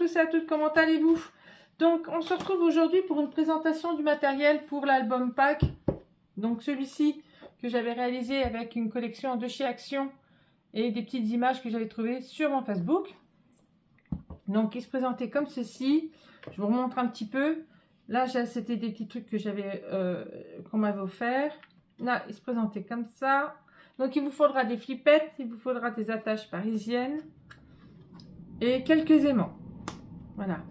tous et à toutes, comment allez-vous? Donc on se retrouve aujourd'hui pour une présentation du matériel pour l'album pack. Donc celui-ci que j'avais réalisé avec une collection de chez Action et des petites images que j'avais trouvées sur mon Facebook. Donc il se présentait comme ceci. Je vous remontre un petit peu. Là c'était des petits trucs que j'avais qu'on m'avait offert. Là il se présentait comme ça. Donc il vous faudra des flippettes, il vous faudra des attaches parisiennes et quelques aimants. Voilà.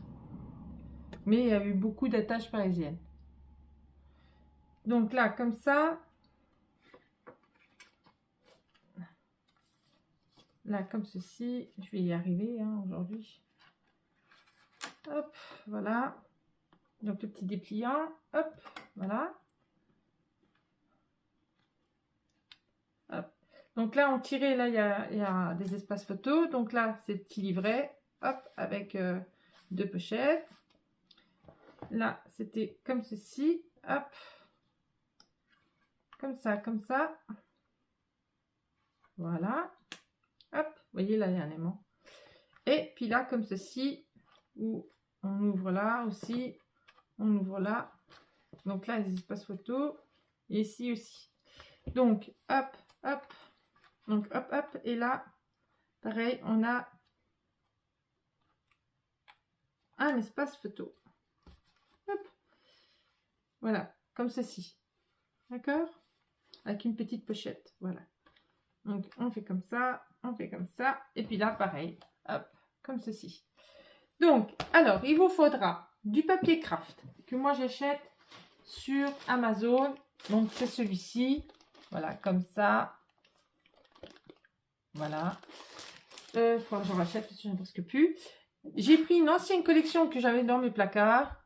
Mais il y a eu beaucoup d'attaches parisiennes. Donc là, comme ça. Là, comme ceci. Je vais y arriver hein, aujourd'hui. Hop, voilà. Donc le petit dépliant. Hop, voilà. Hop. Donc là, on tirait, là, il y a des espaces photos. Donc là, c'est le petit livret. Hop, avec deux pochettes. Là, c'était comme ceci. Hop. Comme ça, comme ça. Voilà. Hop, vous voyez, là, il y a un aimant. Et puis là, comme ceci, où on ouvre là aussi. On ouvre là. Donc là, les espaces photos. Et ici aussi. Donc, hop, hop. Donc, hop, hop. Et là, pareil, on a un espace photo. Hop. Voilà, comme ceci. D'accord? Avec une petite pochette. Voilà. Donc, on fait comme ça. On fait comme ça. Et puis là, pareil. Hop, comme ceci. Donc, alors, il vous faudra du papier craft que moi j'achète sur Amazon. Donc, c'est celui-ci. Voilà, comme ça. Voilà. Il faudra que j'en rachète parce que je n'en presque plus. J'ai pris une ancienne collection que j'avais dans mes placards.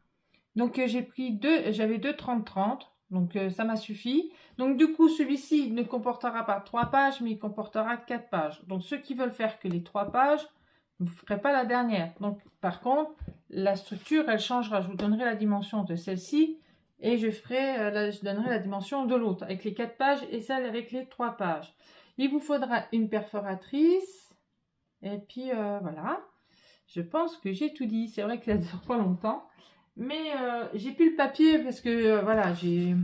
Donc, j'ai pris deux. J'avais deux 30-30. Donc, ça m'a suffi. Donc, du coup, celui-ci ne comportera pas 3 pages, mais il comportera 4 pages. Donc, ceux qui veulent faire que les 3 pages, vous ne ferez pas la dernière. Donc, par contre, la structure, elle changera. Je vous donnerai la dimension de celle-ci et je donnerai la dimension de l'autre avec les 4 pages et celle avec les 3 pages. Il vous faudra une perforatrice et puis voilà. Je pense que j'ai tout dit. C'est vrai que ça ne dure pas longtemps, mais j'ai plus le papier parce que voilà, je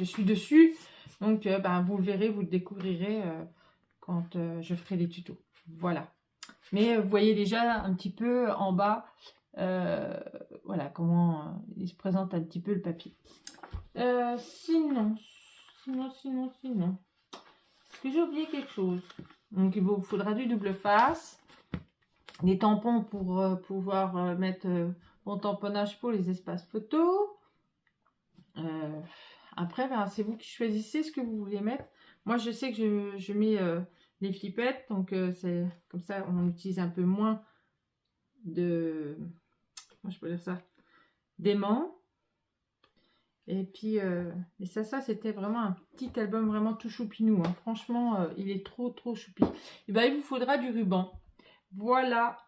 suis dessus. Donc, ben, vous le verrez, vous le découvrirez quand je ferai les tutos. Voilà. Mais vous voyez déjà un petit peu en bas, voilà comment il se présente un petit peu le papier. Sinon, est-ce que j'ai oublié quelque chose? Donc il vous faudra du double face, des tampons pour pouvoir mettre mon tamponnage pour les espaces photos. Après, ben, c'est vous qui choisissez ce que vous voulez mettre. Moi, je sais que je mets les flippettes, donc c'est comme ça, on utilise un peu moins de, comment je peux dire ça, d'aimants. Et puis, et ça c'était vraiment un petit album vraiment tout choupinou. Hein. Franchement, il est trop choupi. Et ben, il vous faudra du ruban. Voilà.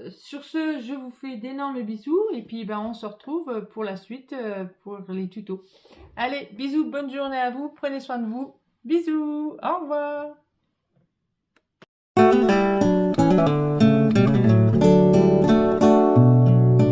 Sur ce, je vous fais d'énormes bisous. Et puis, ben, on se retrouve pour la suite, pour les tutos. Allez, bisous, bonne journée à vous. Prenez soin de vous. Bisous, au revoir.